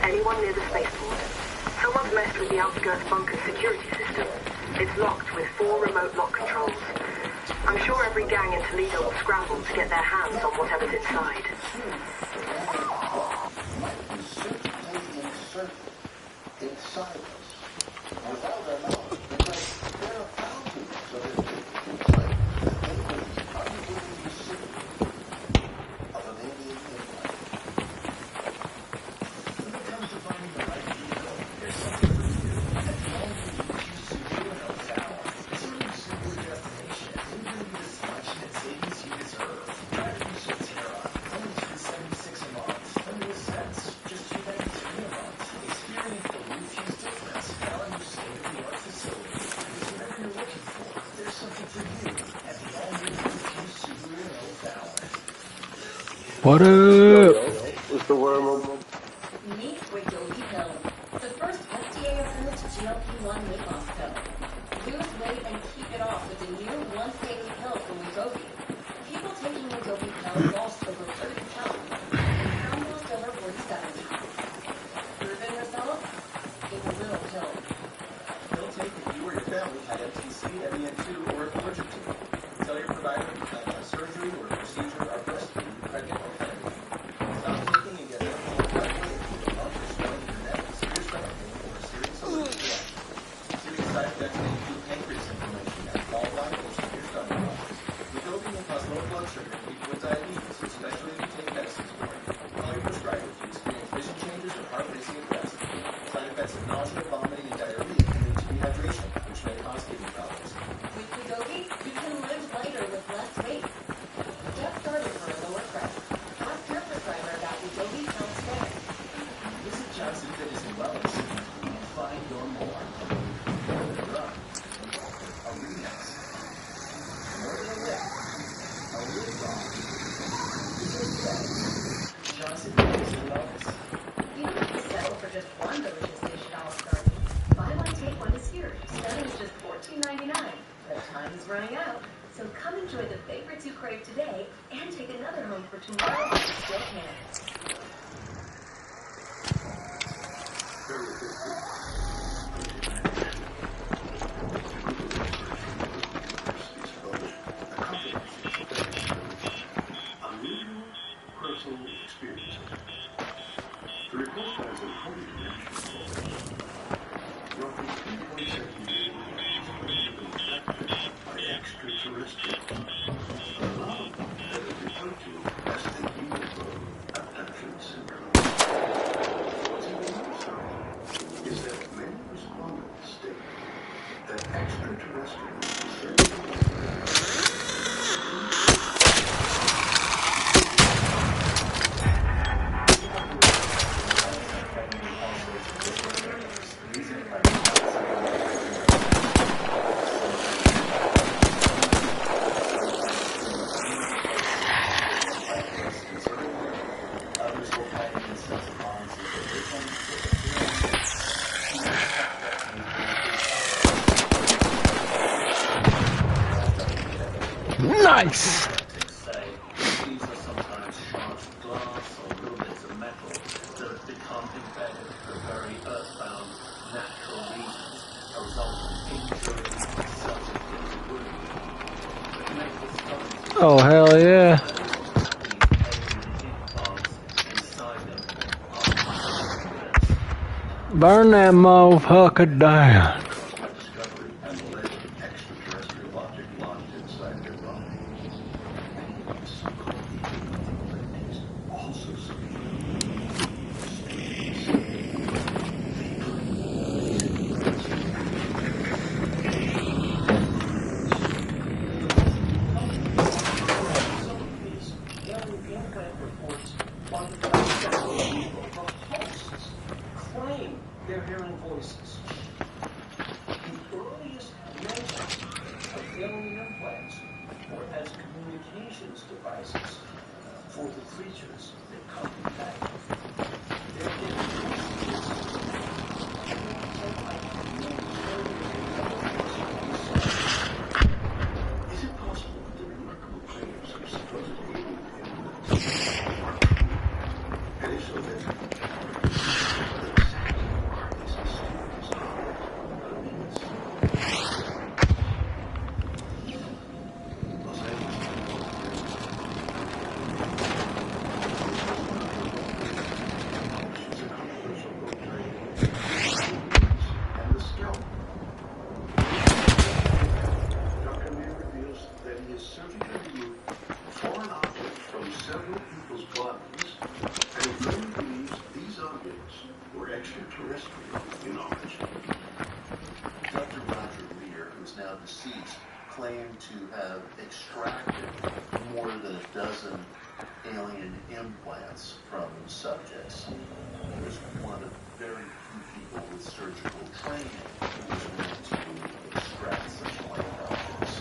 Anyone near the spaceport? Someone's messed with the outskirts bunker security system. It's locked with 4 remote lock controls. I'm sure every gang in Toledo will scramble to get their hands on whatever's inside. Inside us, without our knowledge, because there are thousands of individuals that they believe are within the city of an alien empire. When it comes to finding the right vehicle, there's something for you. At the moment you choose Subaru Tower, it's sort of a simpler destination. We'll give you this much net savings you deserve. Drive through Sotera, only $276 a month. Don't make sense. Just $293 a month. Experience the Refuse difference. Now a new state-of-the-art facility. Because whatever you're looking for, there's something for you at the all-new Refuse Subaru Tower. What up? It's the worm. Meet Wegovy pill, the first FDA-approved GLP-1 weight loss pill. Lose weight and keep it off with the new once-daily pill from Wegovy. People taking Wegovy pill lost over 30 pounds, and Pound lost over 47 pounds. Proven results? It's a little pill. Pill take if you or your family had MTC, MEN2, or if allergic to it. Tell your provider if you have surgery or procedure are breastfeeding, pregnant, or pregnant. Stop taking and get help right away if you have lump or swelling in your neck, severe stomach pain, or serious allergic reaction. Serious side effects may include pancreas inflammation and gallbladder or severe stomach problems. Wegovy may cause low blood sugar in people with diabetes, especially if you take medicines for it. Call your prescriber if you experience vision changes or heart racing and breath. Side effects of nausea, vomiting, and diarrhea can lead to dehydration, which may cause kidney problems. With Wegovy, you can live lighter with less weight. Get started for a lower price. Ask your prescriber about Wegovy pill today. Visit Johnson Fitness and Wellness and find your more. More than a drug. A remix. More than a lift. A real song. Johnson Fitness and Wellness. You don't have to settle for just one delicious dish at Olive Garden. Buy one, take one is here. Starting at just $14.99. But time is running out. So come enjoy the favorites you crave today and take another home for tomorrow if you still can. A real personal experience. The report has a highly reaction roughly 3.7 million infected by extraterrestrials. A love that is referred to as the UFO abduction syndrome. What's even more so is that many respondents state that extraterrestrials Nice! These are sometimes shards of glass or little bits of metal that have become embedded for very earthbound natural reasons, a result of injury, self-inflicted wound. That make this substance Oh, hell yeah. Burn that motherfucker down. discovery and alleged extraterrestrial object lodged inside their body. Many of the so-called things also prizes for the creatures that come back. They're getting messages. Is it possible that the remarkable claims of supposed alien implants? And if so, then what exactly are these mysterious objects? Los and the scalp. Dr. Mayer reveals that he has surgically removed foreign objects from several people's bodies, and he firmly believes these objects were extraterrestrial in origin. Dr. Roger Lear, who is now deceased, claimed to have extracted more than a dozen alien implants from subjects. He was one of very few people with surgical training who was willing to extract such life objects.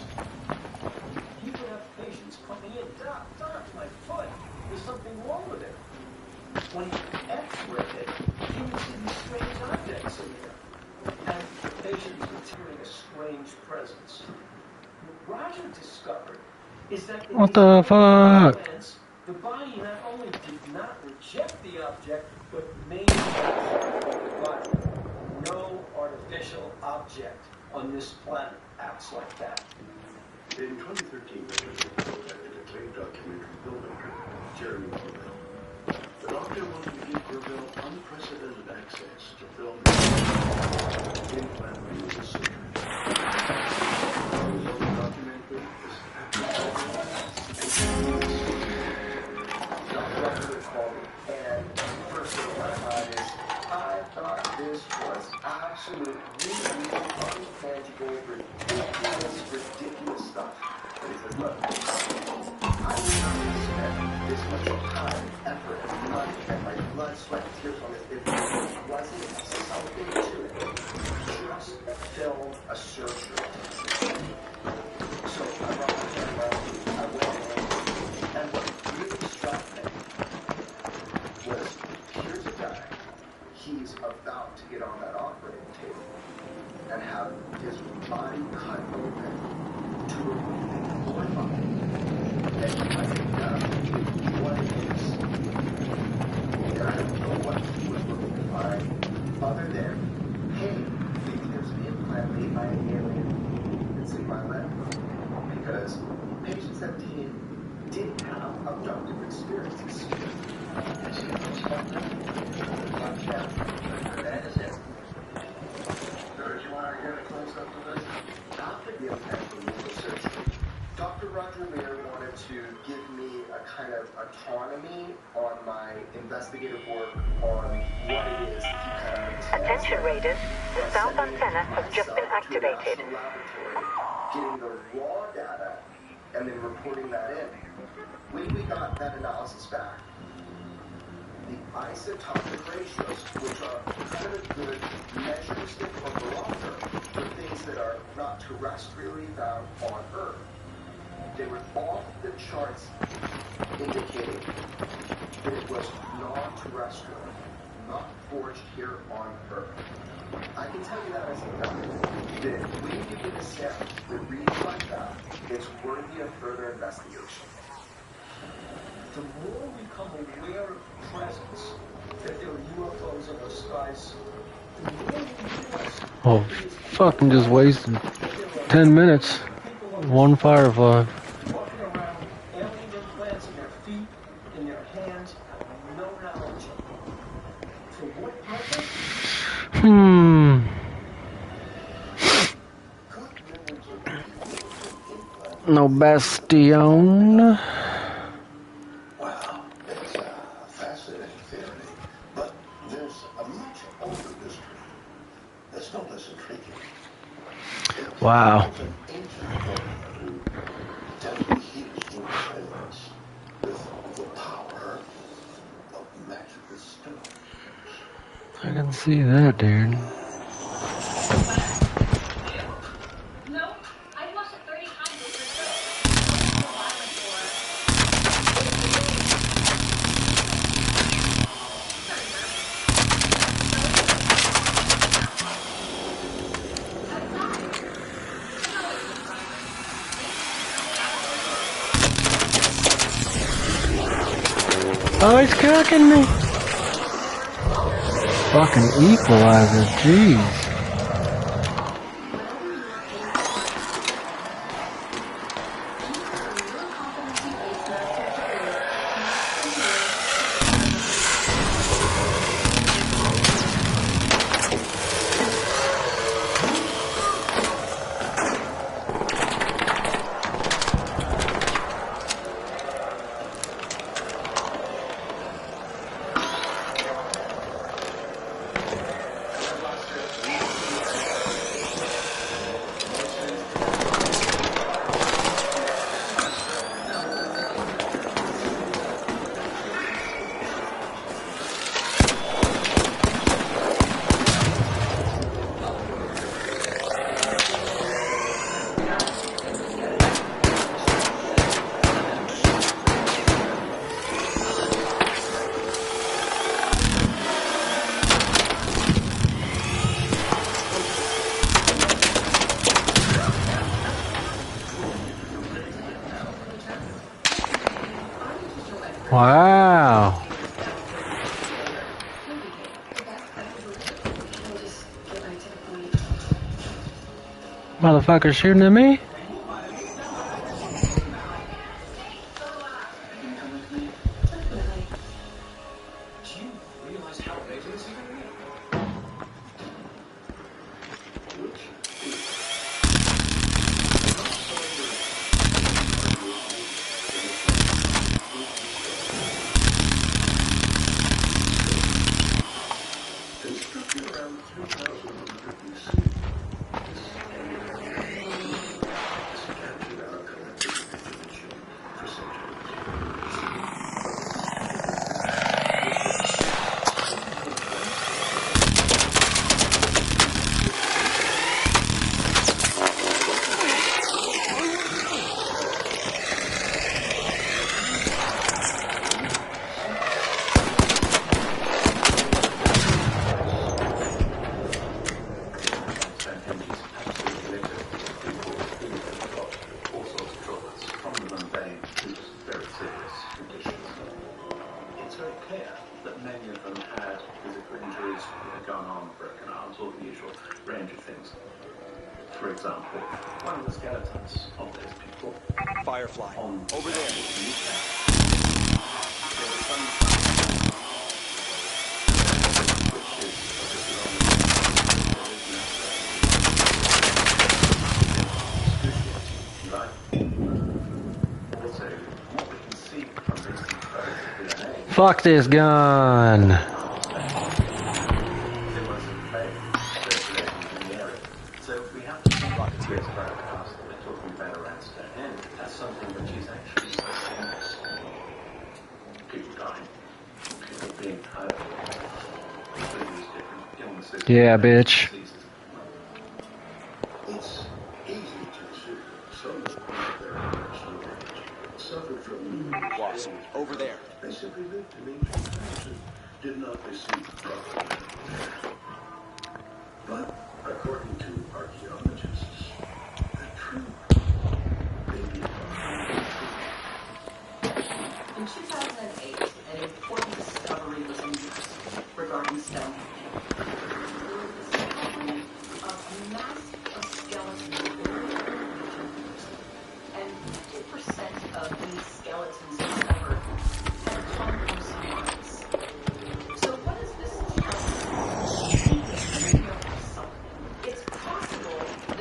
You could have patients coming in, Doc, my foot, there's something wrong with it. When he x-rayed it, he would see these strange objects in there. And the patients were hearing a strange presence. What Roger discovered is that in What these the fuck? implants, the body not only did not reject the object, but manufactured the body. No artificial object on this planet acts like that. In 2013, there was a report at the acclaimed documentary filmmaker, Jeremy Corbell. The doctor wanted to give Corbell unprecedented access to film implant removal surgery. The result of the documentary is Dr. called me, and the first thing I thought is, I thought this was absolute, really intangible, ridiculous stuff. But he said, look, I did not spend this much time, effort, and money, and my blood, sweat, and tears on this if there wasn't something to it. Just film a surgery. So I brought my camera, I went in, and what really struck me was, here's a guy, he's about to get on that operating table and have his body cut open to remove the blood body. And I think what it is, and I don't know what he was looking to find, other than, hey, maybe there's an implant made by an alien that's in my lab. Because patient 17 didn't have abductive experiences. That is it. So, do you want to get a close-up of this? After the impact removal surgery, Dr. Roger Lear wanted to give me a kind of autonomy on my investigative work on what it is that he kind of makes. Attention raiders, the south antenna has just been activated. Getting the raw data and then reporting that in. When we got that analysis back, the isotopic ratios, which are kind of good measuring stick or barometer for things that are not terrestrially found on Earth, they were off the charts indicating that it was non-terrestrial, not forged here on Earth. I can tell you that as a doctor, that when you get a sample that reads like that, it's worthy of further investigation. The more we become aware of the presence, that there are UFOs in our skies, the more we realize Oh, fucking just wasted 10 minutes. One firefly. walking around alien implants in their feet, in their hands, have no knowledge of them. For what purpose? No Bastion. Wow, it's a fascinating theory, but there's a much older mystery that's no less intriguing. Wow. It's an ancient woman who deadly heals human presence with the power of magical stones. I can see that, dude. No, I've watched it 30 times. It's for sure. Oh, he's cooking me. Fucking equalizer, jeez. Wow. Motherfucker shooting at me? Do you realize how big this is going to be? Constructed around 3000 BC, this captured our collective imagination for centuries. All sorts of troubles, from the mundane to very serious conditions. It's very clear that many of them had physical injuries, had gone on, broken arms, all the usual range of things. For example, one of the skeletons of those people Firefly. on Over there. which is right. Also, what we can see from recent photos of DNA, Fuck this gun. there was a plague circulating in the area. So we have to think Rocketeers about the past that we're talking about around Stonehenge as something which is actually famous. People dying, people being hurt, people with different illnesses. Yeah, bitch. Diseases. It's easy to assume some of their personal age suffered from Watson. Over there. They simply lived in ancient times and did not receive proper medical care. But according to archaeologists, the truth may be In 2008, an important discovery was made regarding Stonehenge. The discovery of a mass of skeletons and 50% of these skeletons discovered had come from science. So what does this tell us? It's possible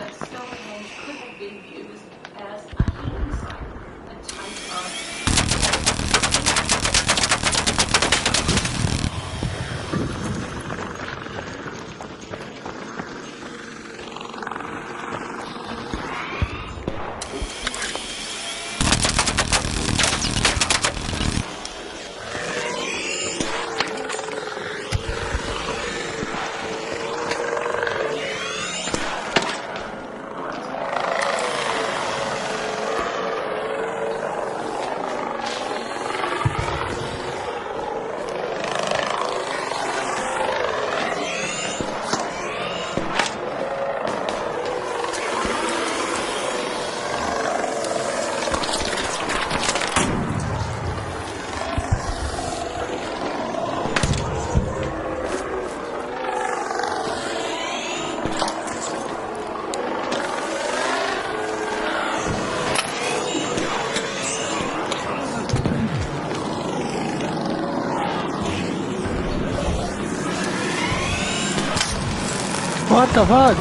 What the fuck?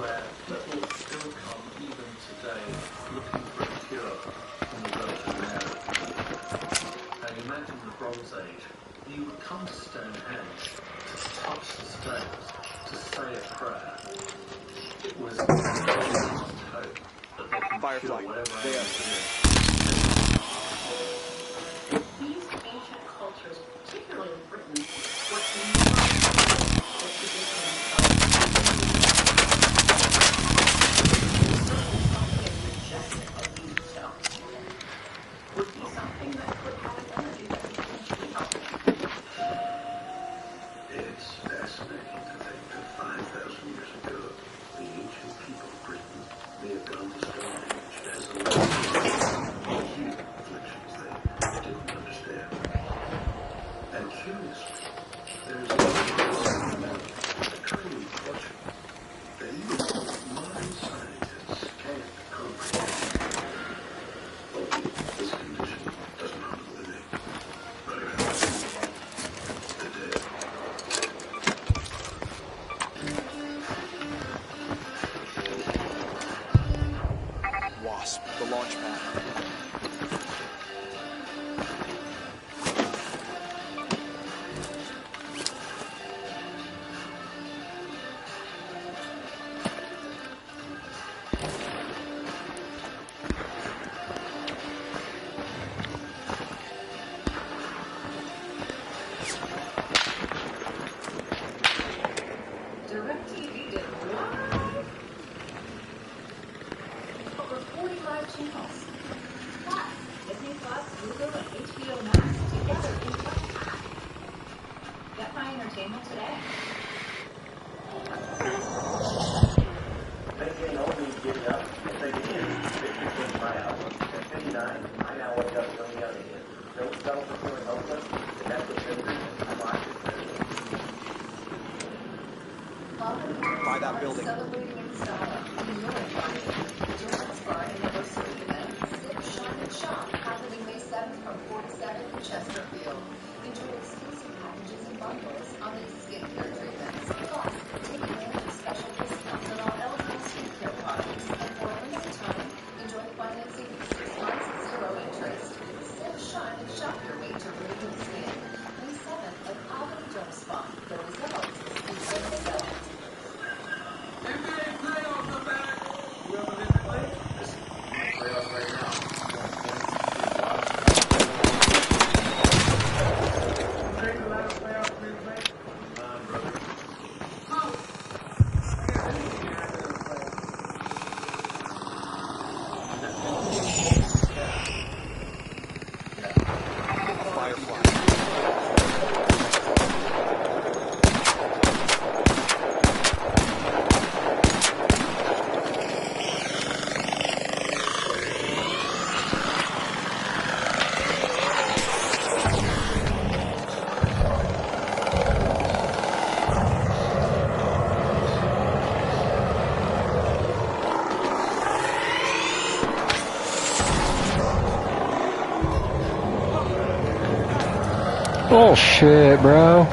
Where people still come even today looking for a cure from the Virgin Mary. And imagine the Bronze Age, you would come to Stonehenge to touch the stones, to say a prayer. It was hope that they can Firefly, cure whatever there. ailment it is. These ancient cultures, particularly in Britain, were enormous for traditions of using stones. Would be something that could have an energy that could potentially help. It's fascinating to think that 5,000 years ago, the ancient people of Britain may have gone to Stonehenge as a lesson in human afflictions they didn't understand. And curiously, there's a tiny portion that even modern scientists can't comprehend. Only this condition doesn't harm the living, but it harms the dead. Wasp, the launch pad. DirecTV did what? Over 40 live channels. Plus, Disney Plus, Hulu, and HBO Max together in one app. Get my entertainment today. They can only give it up if they can. They can buy out. At 59, I now wake up on the other hand. Don't settle for feeling hopeless. And that's what fingers and watch it. By that building. Celebrating in style. In your environment. Join us for our anniversary event, Sip, Shine, and Shop, happening May 7th from 4 to 7 in Chesterfield. Enjoy exclusive packages and bundles on these skincare treatments. Plus, take advantage of special discounts on all eligible skincare products. And for a limited time, enjoy financing for 6 months at zero interest. Sip, Shine, and Shop your way to radiant skin. May 7th at Albany Derm Spa. The results speak for themselves. Playoffs right now. Firefly. Bullshit, bro.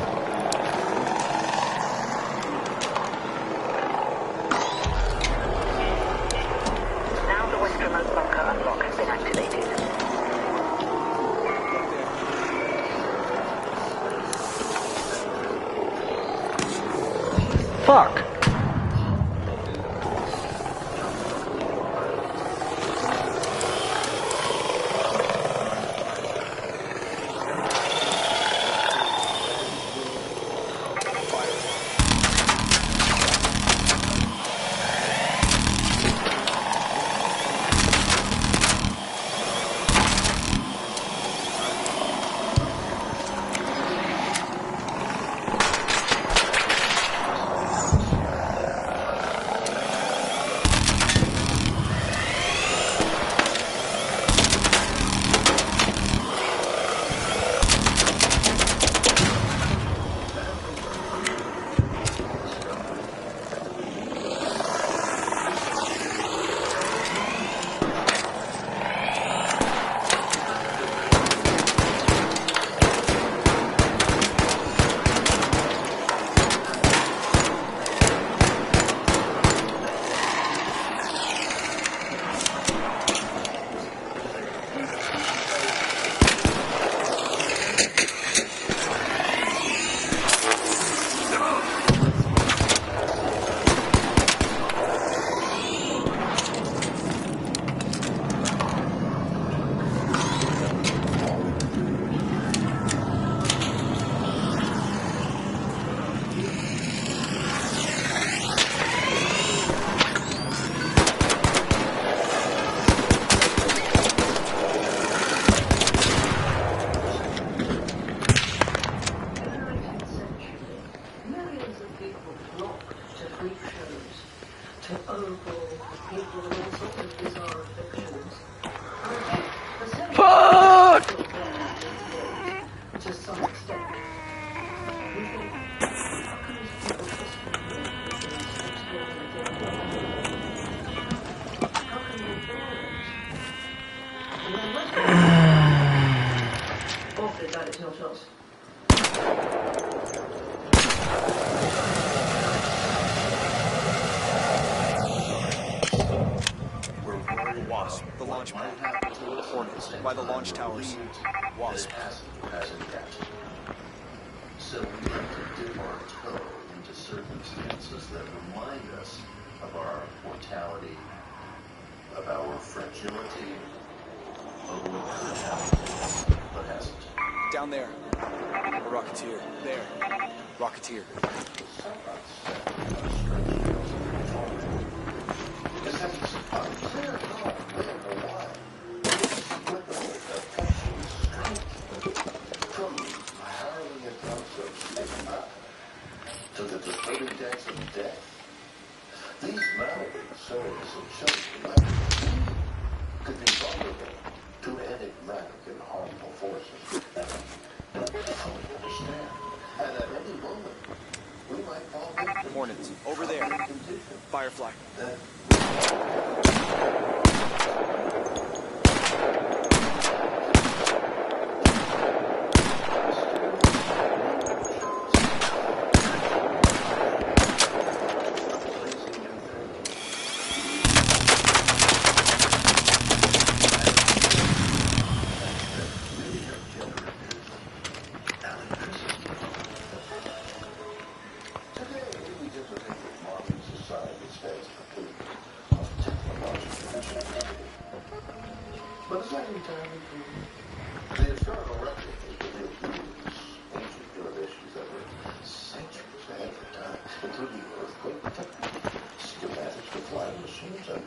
Now the west remote bunker unlock has been activated. Fuck. guided hilltops. Wasp, the launch pad. Hornets, by the launch towers. Wasp. So we have to dip our toe into circumstances that remind us of our mortality, of our fragility, of what could happen, but hasn't. Down there. A Rocketeer. There. Rocketeer. To the disturbing depths of death. These mountains, souls and children, could be vulnerable to enigmatic and harmful forces. I don't understand. And at any moment, we might fall victim. Hornets, over there. Firefly. But it's not entirely true. The historical record reveals ancient innovations that were centuries ahead of their time, including earthquake protection, schematics for flying machines, and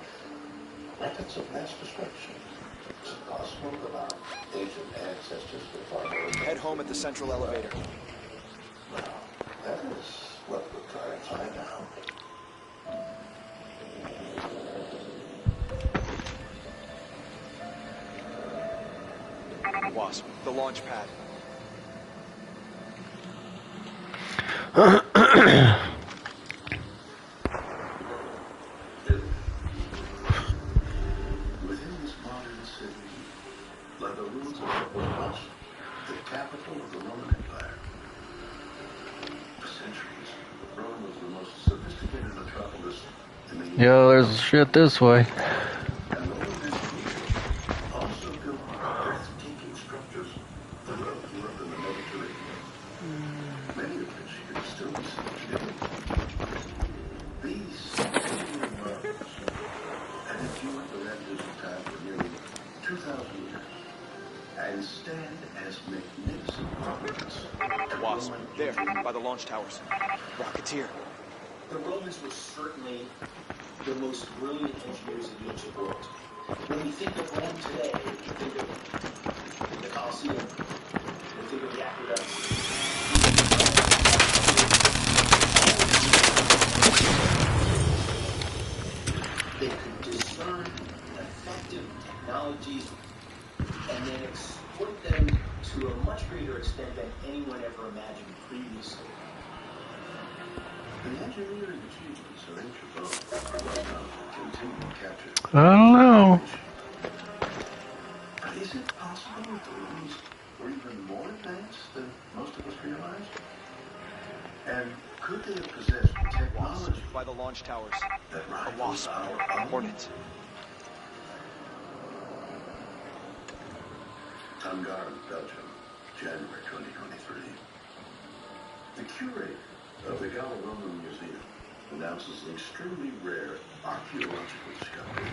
methods of mass destruction. Is it possible that our ancient ancestors were far more... Head home at the central elevator. Well, that is what we're trying to find out. Wasp, the launch pad. Within this modern city, like the ruins of Rhodes, the capital of the Roman Empire. For centuries, Rome was the most sophisticated metropolis in the Yo, there's shit this way. And the Roman engineers also built breathtaking structures. The roads were up in the Mediterranean, many of which can still be seen today. These ancient roads had endured the ravages of time for nearly 2,000 years and stand as magnificent monuments to Wasp, Roman there, engineering. by the launch towers. Rocketeer. The Romans were certainly the most brilliant engineers of the ancient world. When we think of Rome today, we think of the Colosseum, we think of the aqueducts. They could discern effective technologies and then exploit them to a much greater extent than anyone ever imagined previously. The engineering achievements of ancient Rome continue to capture. I don't know. But is it possible that the Romans were even more advanced than most of us realized? And could they have possessed technology By the launch towers. that A rivals Wasp. our own? Hornet. Angarum, Belgium, January 2023. The curator of the Gallo-Roman Museum announces an extremely rare archaeological discovery.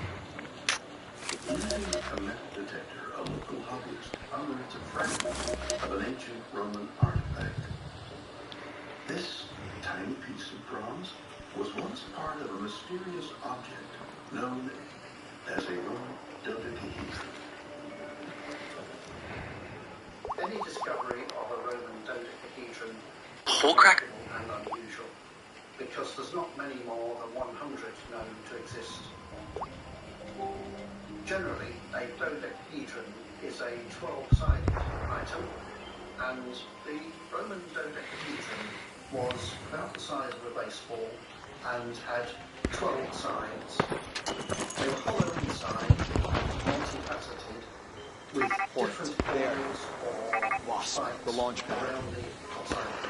Using a metal detector, a local hobbyist unearthed a fragment of an ancient Roman artifact. This tiny piece of bronze was once part of a mysterious object known as a Roman dodecahedron. Any discovery of a Roman dodecahedron Whole crack. and unusual, because there's not many more than 100 known to exist. Generally, a dodecahedron is a 12-sided item, and the Roman dodecahedron was about the size of a baseball and had 12 sides. They were hollow inside, multifaceted, with different There. angles or Wasp. spikes The launch pad. around the outside,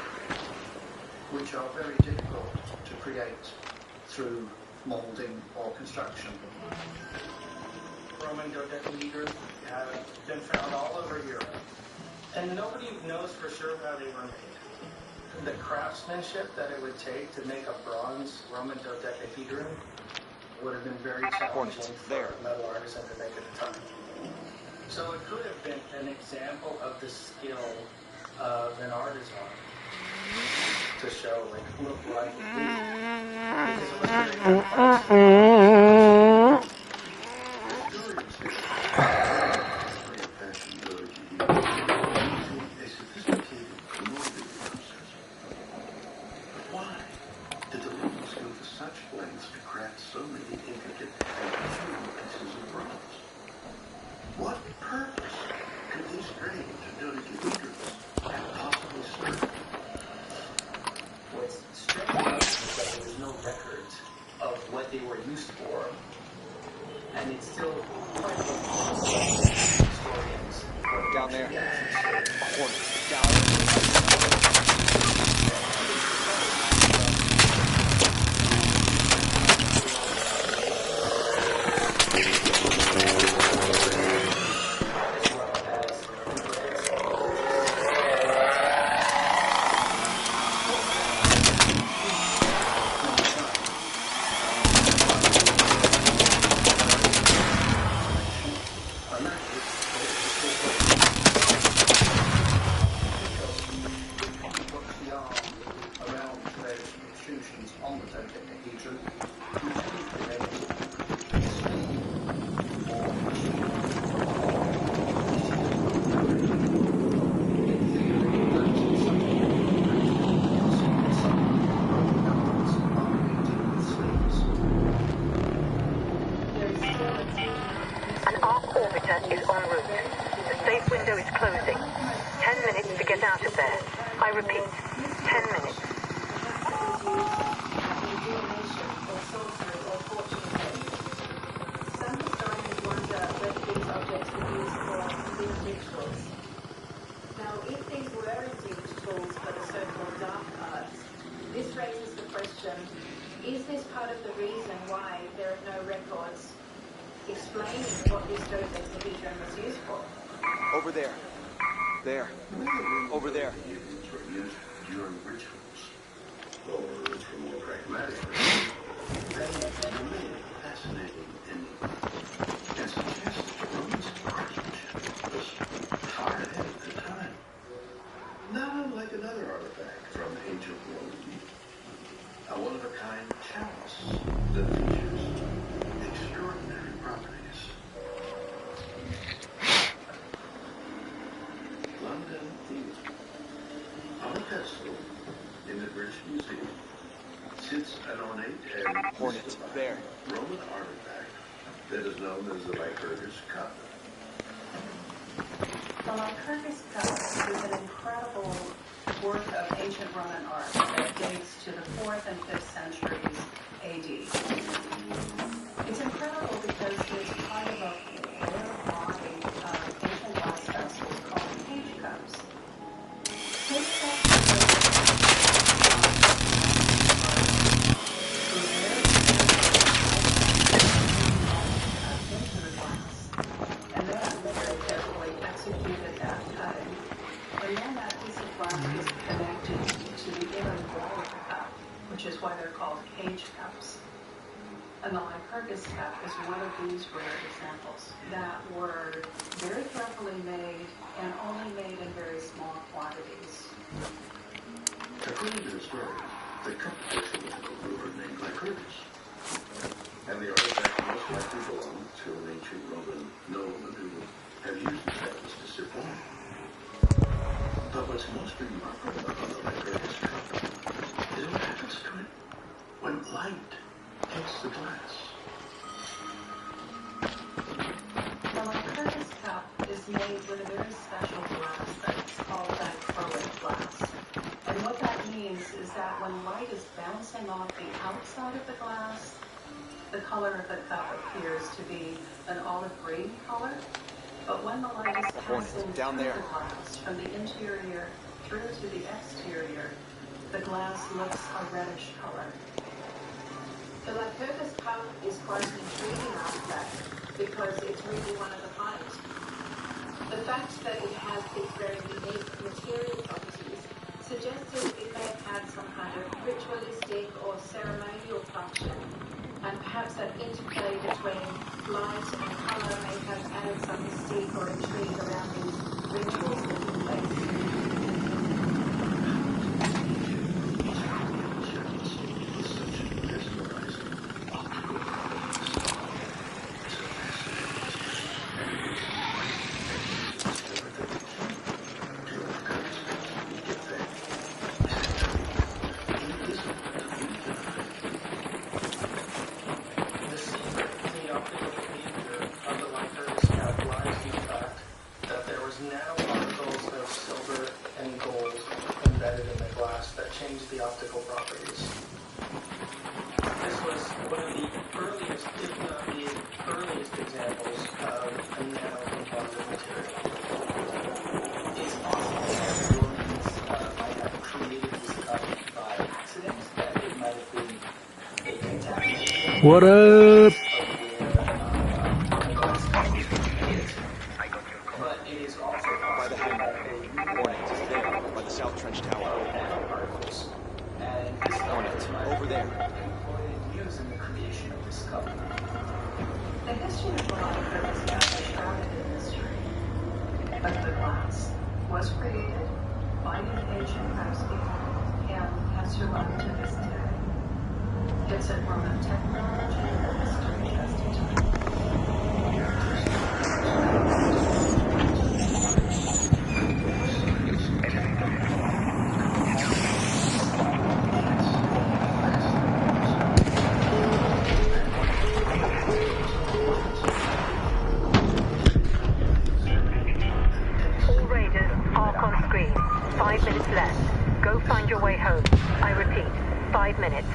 which are very difficult to create through moulding or construction. Roman dodecahedrons have been found all over Europe, and nobody knows for sure how they were made. The craftsmanship that it would take to make a bronze Roman dodecahedron would have been very challenging for a metal artisan to make at the time. So it could have been an example of the skill of an artisan to show, like, look what I can do. Because it was very complex. They were used for, and it's still quite historians. Down there. Hornet. Down. is en route. The safe window is closing. 10 minutes to get out of there. I repeat, 10 minutes. Some historians wonder whether these objects were used for indeed rituals. Now, if these were indeed tools for the so-called dark arts, this raises the question, is this part of the reason why there are no records explaining what this dodecahedron was used for? Over there. There. Over there. Were used during rituals, or for more pragmatic they remain fascinating and suggest that Roman's craftsmanship was far ahead of their time. Not unlike another artifact from ancient Rome, a one-of-a-kind chalice that features extraordinary properties. London, England. On a pedestal in the British Museum sits an ornate and Hornet, there. Roman artifact that is known as the Lycurgus Cup. The Lycurgus Cup is an incredible work of ancient Roman art that dates to the 4th and 5th centuries AD. It's incredible because it's part of a rare body of ancient glass vessels called cage cups. Cage cups into the glass, and they are very carefully executed at cutting. And then that piece of glass is connected to the inner wall of the cup, which is why they're called cage cups. And the Lycurgus cup is one of these rare examples that were very carefully made and only made in very small quantities. According to the story, the cup was a mythical ruler named Lycurgus, and the artifact most likely belonged to an ancient Roman nobleman who had used the chalice to sip wine. But what's most remarkable about the Lycurgus cup is what happens to it when light hits the glass. The Lycurgus cup is made with a very special glass that's called dichroic glass. And what that means is that when light is bouncing off the outside of the glass, the color of the cup appears to be an olive green color. But when the light is passing down through there. the glass from the interior through to the exterior, the glass looks a reddish color. The Lycurgus cup is quite an intriguing artifact because it's really one of a kind. The fact that it has these very unique material properties suggests that it may have had some kind of ritualistic or ceremonial function, and perhaps that interplay between light and colour may have added some mystique or intrigue around these rituals taking place. What up? By the hangar. Hornet is there, by the South Trench Tower. Hornet, over there. The history of the Lycurgus cup is shrouded in mystery, but the glass was created by an ancient craftspeople and has survived to this day. It's a Roman technology that has stood the test of time. All Raiders, arc on screen. 5 minutes left. Go find your way home. I repeat, 5 minutes.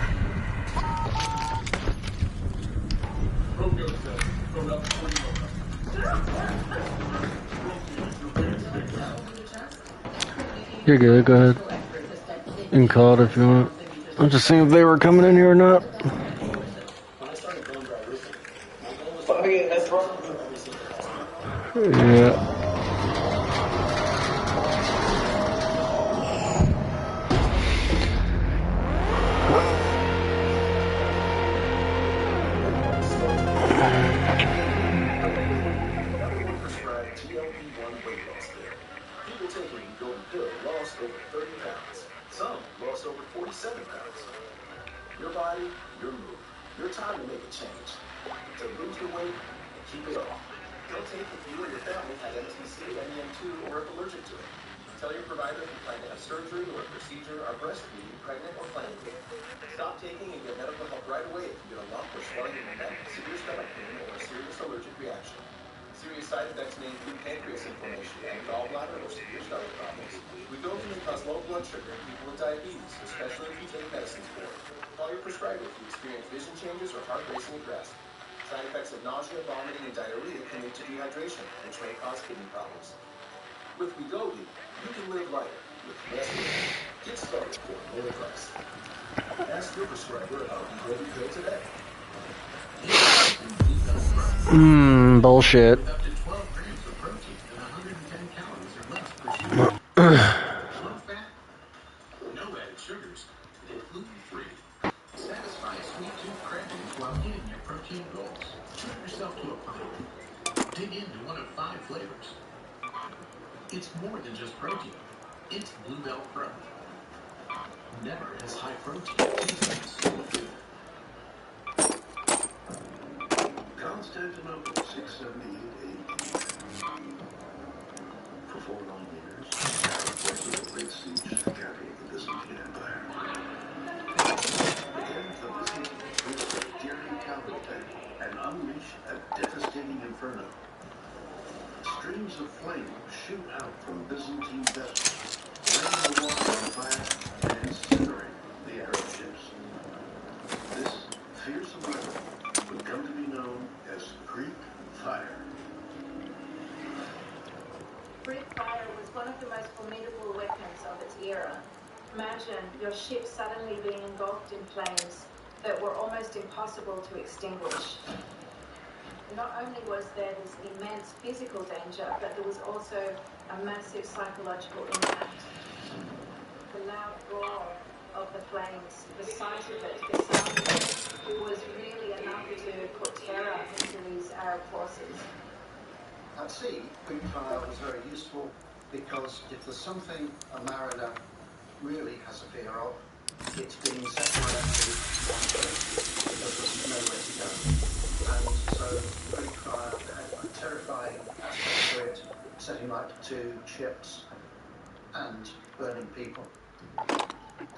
You're good, go ahead. You can call it if you want. I'm just seeing if they were coming in here or not. Yeah. People taking Golden Pill lost over 30 pounds. Some lost over 47 pounds. Your body, your move. Your time to make a change. To lose the weight, keep it off. Don't take if you or your family had MTC, MEN2, or if allergic to it. Tell your provider if you plan to have surgery or a procedure, are breastfeeding, pregnant, or planning to. Stop taking and get medical help right away if you get a lump or swelling in your neck, severe stomach pain, or a serious allergic reaction. Serious side effects may include pancreas inflammation and gallbladder or severe stomach problems. Wegovy may cause low blood sugar in people with diabetes, especially if you take medicines for it. Call your prescriber if you experience vision changes or heart racing at rest. Side effects of nausea, vomiting, and diarrhea can lead to dehydration, which may cause kidney problems. With Wegovy, you can live lighter with less weight. Get started for a lower price. Ask your prescriber about Wegovy Pill today. Bullshit. Up to 12 grams of protein and 110 calories or less per serving. Low fat, no added sugars, and gluten-free. Satisfy sweet tooth cravings while hitting your protein goals. Treat yourself to a pint. Dig into one of 5 flavors. It's more than just protein. It's Blue Bell Pro. Never has high protein tasted so good. Constantinople, 678 AD. For 4 long years, Arabs of the Great Siege, the capital of the Byzantine Empire. Again, the Byzantines reached their daring counterattack and unleash a devastating inferno. Streams of flame shoot out from Byzantine vessels, lighting the water on fire and incinerating the Arab ships. This fearsome weapon would come to be known as Greek fire. Imagine your ship suddenly being engulfed in flames that were almost impossible to extinguish. Not only was there this immense physical danger, but there was also a massive psychological impact. The loud roar of the flames, the sight of it, the sound of it, was really enough to put terror into these Arab forces. At sea, Greek fire was very useful because if there's something a mariner really has a fear of, it's being separated because there's nowhere to go. And so Greek fire had a terrifying aspect to it, setting light to ships and burning people.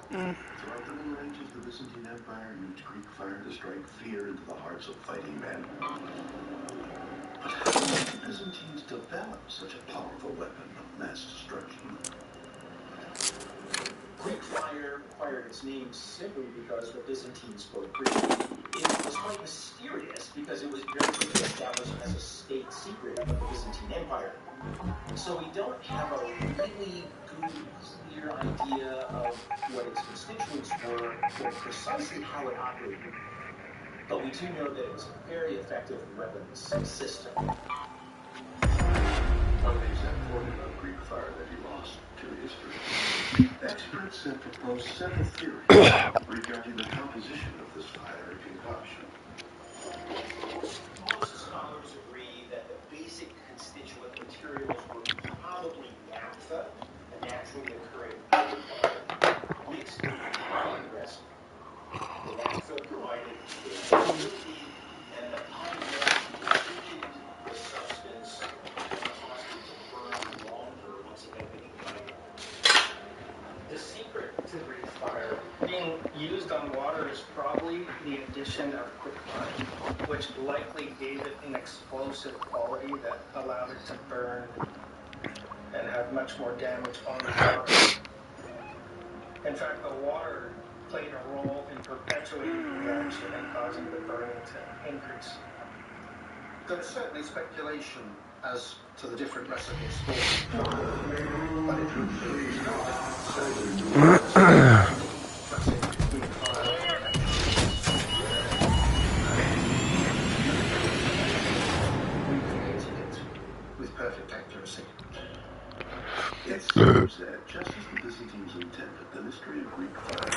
Throughout the Middle Ages, the Byzantine Empire used Greek fire to strike fear into the hearts of fighting men. But how did the Byzantines develop such a powerful weapon of mass destruction? Greek fire acquired its name simply because the Byzantines spoke Greek. It was quite mysterious because it was very quickly established as a state secret of the Byzantine Empire. So we don't have a really good, clear idea of what its constituents were or precisely how it operated. But we do know that it was a very effective weapons system. What the exact formula of Greek fire that he lost to history? Experts have proposed several theories regarding the composition of this fire concoction. Most scholars agree that the basic constituent materials were probably naphtha, a naturally occurring hydrocarbon, mixed with pine resin. The naphtha provided stability, and the pine resin heated the substance and caused it to burn longer once it had been ignited. The secret to Greek fire being used on water is probably the addition of quicklime, which likely gave it an explosive quality that allowed it to burn and have much more damage on the water. In fact, the water played a role in perpetuating the reaction and causing the burning to increase. There's certainly speculation as to the different recipes for fire, but it really with perfect accuracy. It seems that just as the Byzantines intended, the mystery of Greek fire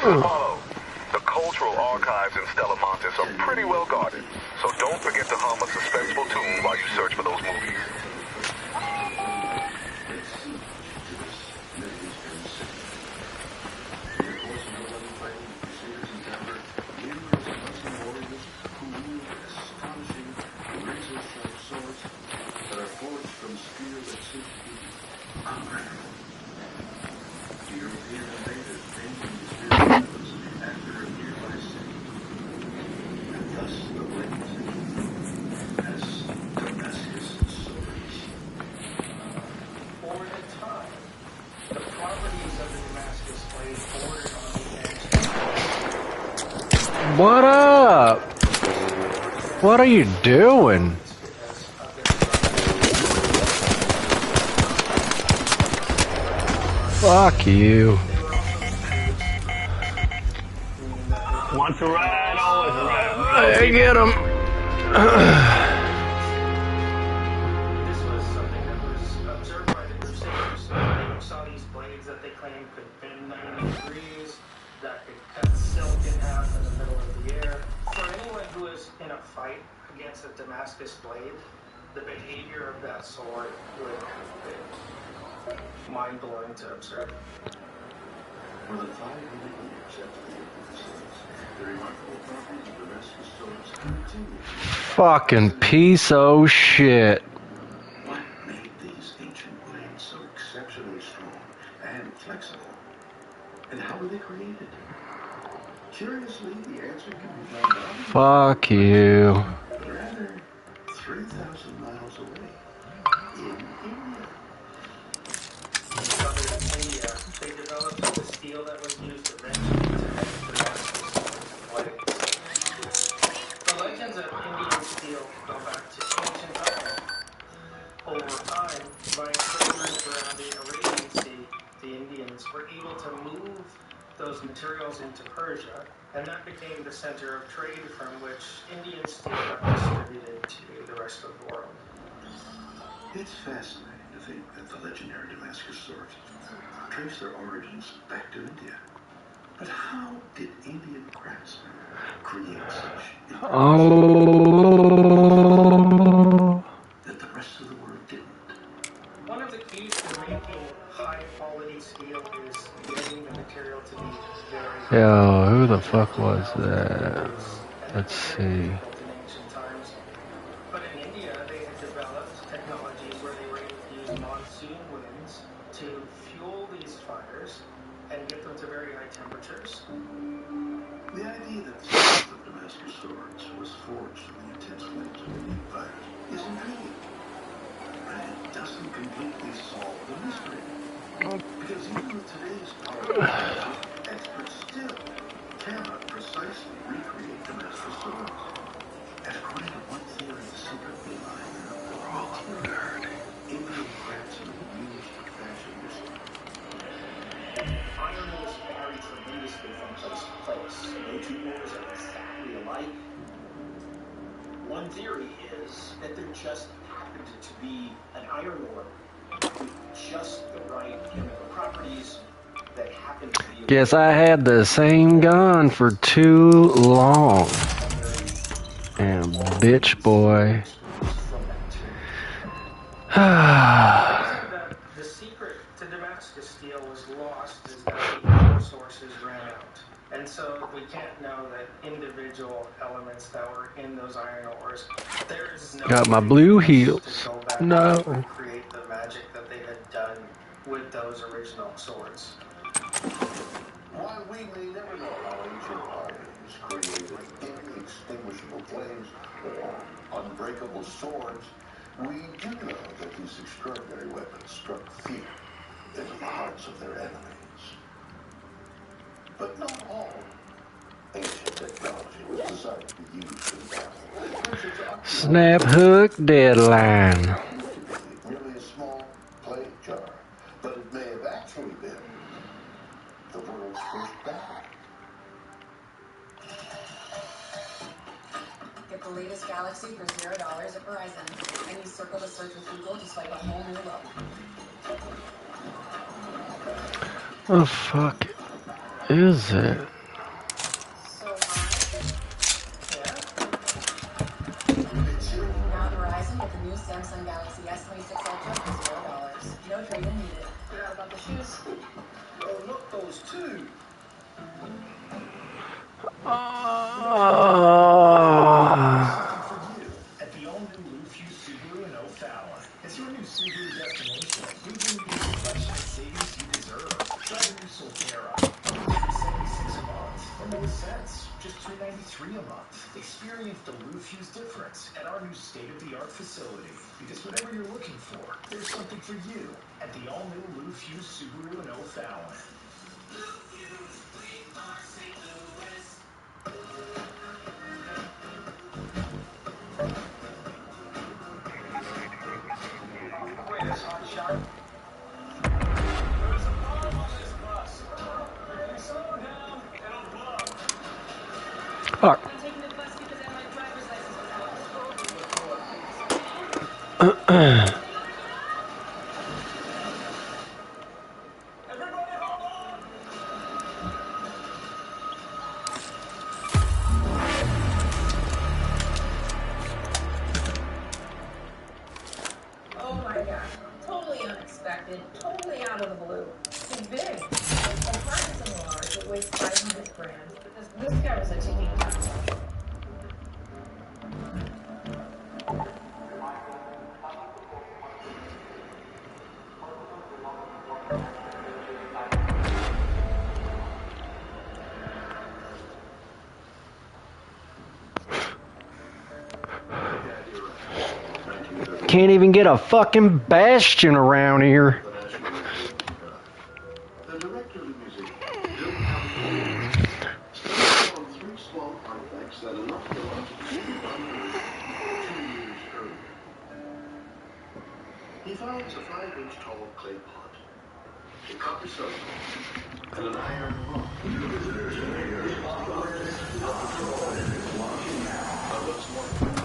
Apollo, the cultural archives in Stella Montis are pretty well guarded, so don't forget to hum a suspenseful tune while you search for those movies. What up? What are you doing? Fuck you. Once a ride, always a ride. Hey, get him. This was something that was observed by the Crusaders. They saw these blades that they claimed could bend 90 degrees, that could cut silk in half in the middle of the air. For anyone who is in a fight against a Damascus blade, the behavior of that sword would be mind-blowing to observe. More than 500 years after the end of the Crusades, the remarkable properties of Damascus swords continue. Fucking piece of shit. What made these ancient blades so exceptionally strong and flexible? And how were they created? Curiously, the answer can be found out Fuck you. rather 3,000 miles away in India. In southern India, they developed the steel that was used to wrench were able to move those materials into Persia, and that became the center of trade from which Indian steel got distributed to the rest of the world. It's fascinating to think that the legendary Damascus swords trace their origins back to India. But how did Indian craftsmen create such that the rest of the world didn't? One of the keys to making high-quality steel is getting the material to be very... Yo, who the fuck was that? Let's see. But in India, they had developed technologies where they were able to use monsoon winds to fuel these fires and get them to very high temperatures. The idea that the strength of Damascus swords was forged in the intense flames of Indian fires is intriguing. But it doesn't completely solve the mystery. Because even with today's powerful experts still cannot precisely recreate Damascus swords. And according to one theory, the secret behind the material Indian craftsmen used to fashion this. Iron ores vary tremendously from place to place. No two ores are exactly alike. One theory is that there just happened to be an iron ore with just the right chemical properties that happened to be... Guess I had the same gun for too long. And bitch boy. The secret to Damascus steel was lost is that the resources ran out. And so we can't know that individual elements that were in those iron ores, there is no got my blue heels. No. Create the magic that they had done with those original swords. While we may never know how ancient armies created inextinguishable flames or unbreakable swords, we do know that these extraordinary weapons struck fear into the hearts of their enemies. But not all ancient technology was designed to be used in battle. Snap hook deadline. Merely a small clay jar, but it may have actually been the world's first battle. Get the latest Galaxy for $0 at Verizon. And use Circle to search with Google to swipe a whole new look. What the fuck is it? Now at Verizon with the new Samsung Galaxy S26 Ultra for $0. No trade-in needed. How about the shoes? Oh, not those two. At the all-new Lufu Subaru in O'Fallon. It's your new Subaru destination. We bring you the selection of savings you deserve. Try the new Solterra. $376 a month. Or no cents. Just $393 a month. Experience the Lufu's difference at our new state-of-the-art facility. Because whatever you're looking for, there's something for you at the all-new Lufu Subaru in O'Fallon. Fuck. Oh my gosh, totally unexpected, totally out of the blue. He's big. Apartment's in large, it weighs 500 grams. This guy was a ticking time bomb. Can't even get a fucking bastion around here. The director of the museum, Bill Callahan, found 3 small artifacts that an archaeologist unearthed 2 years earlier. He finds a 5-inch tall clay pot, a copper cell phone, and an iron rod. Now what's more?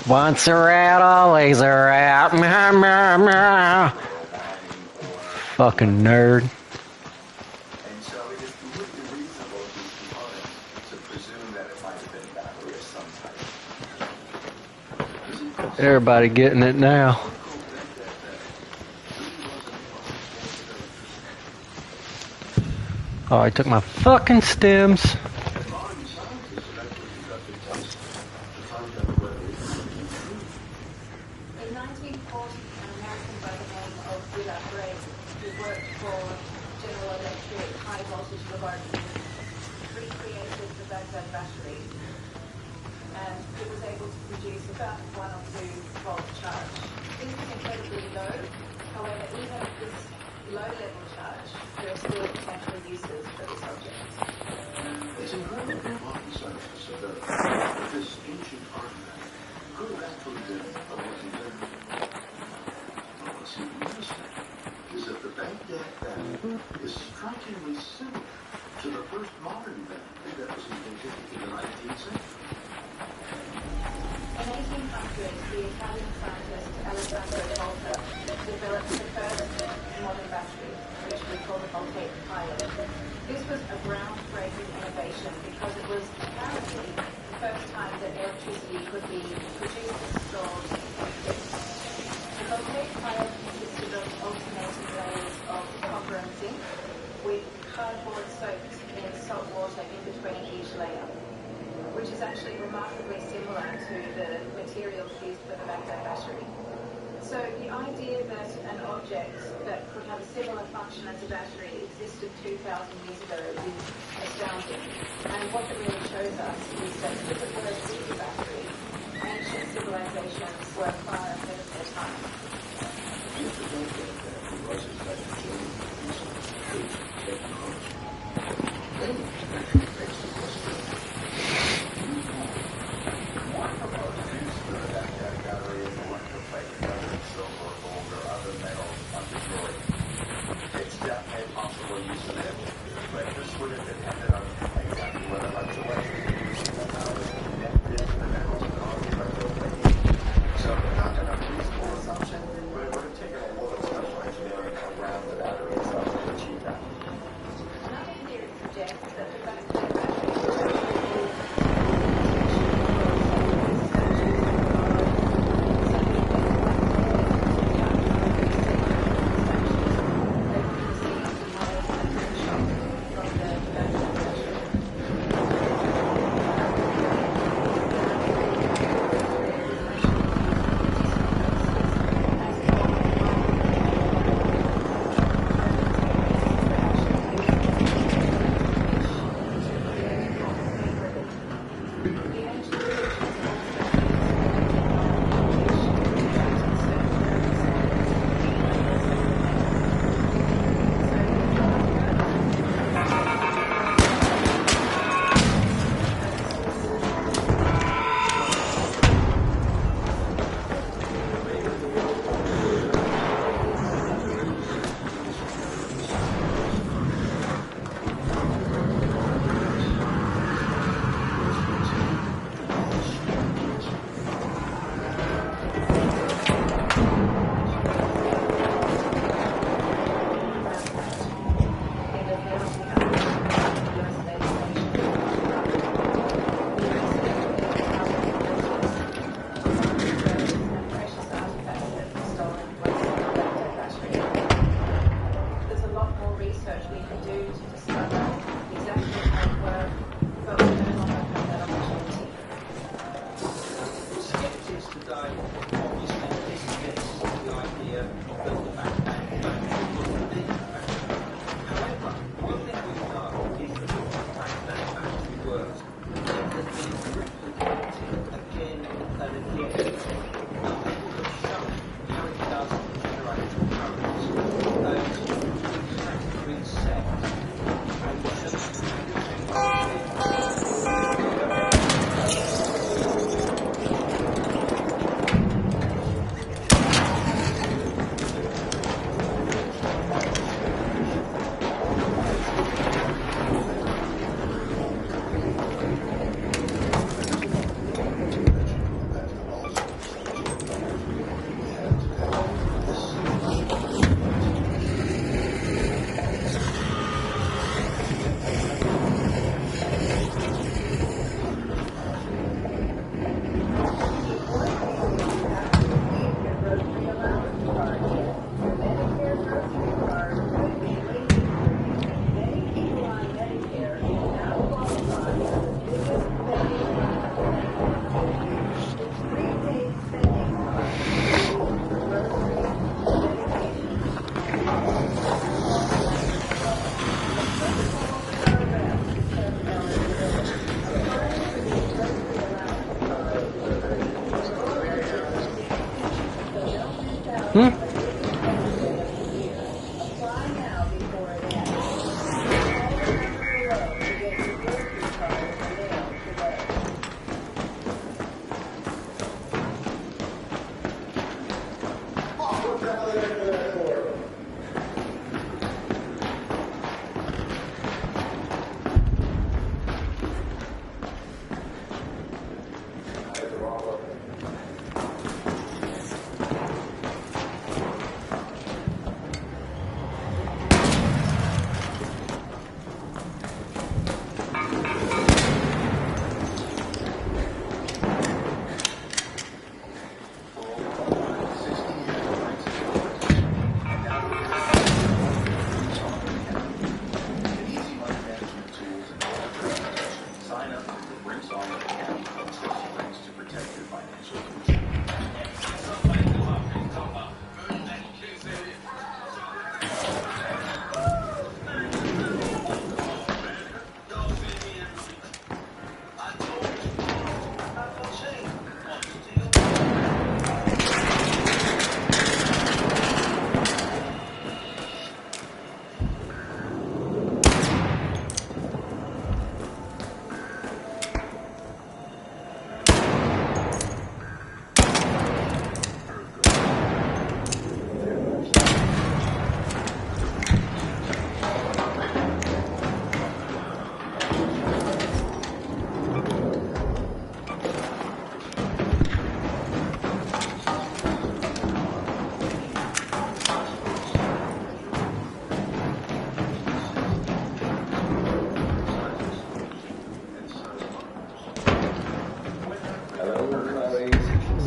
Once are out, always are out. Meow, meow, meow. Fucking nerd. And so it is completely reasonable of these components to presume that it might have been a battery of some type. Everybody getting it now. Oh, I took my fucking stems. Another theory suggests that the fact that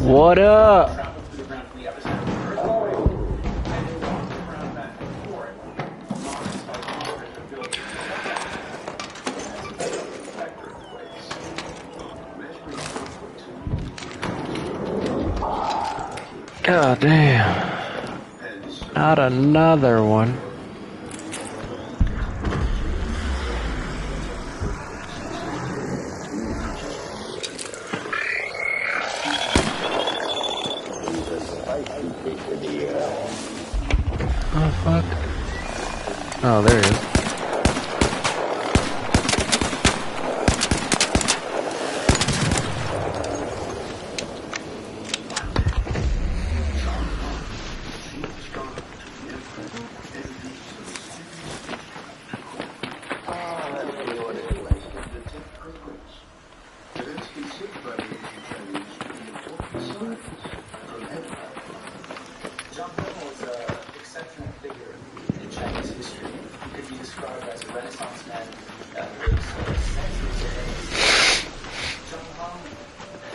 What up? God damn. Not another one. Oh, fuck. Oh, there he is. John Hall was an exceptional figure in Chinese history. He could be described as a Renaissance man that was centuries ahead of his time. John Hall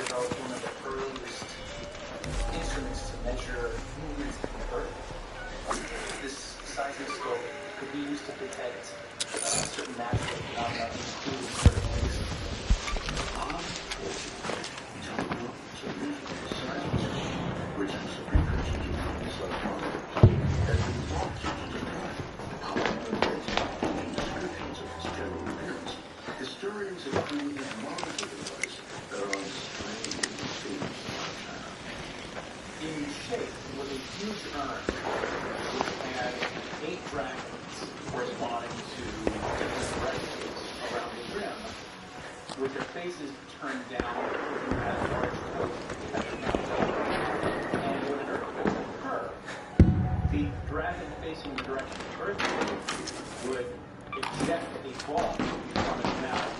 developed one of the earliest instruments to measure movements of the Earth. This seismoscope could be used to detect certain natural phenomena, including earthquakes. Which is a precursor to modern psychology, has been thought to derive common descriptions of its general appearance. Historians have created models of the device that are on display in the museums around China. In shape, it was a huge urn which had 8 dragons corresponding to different directions around the rim, with their faces turned down, looking at a large coat at the mouth. And when an earthquake would occur, the dragon facing the direction of the earthquake would eject a ball from its mouth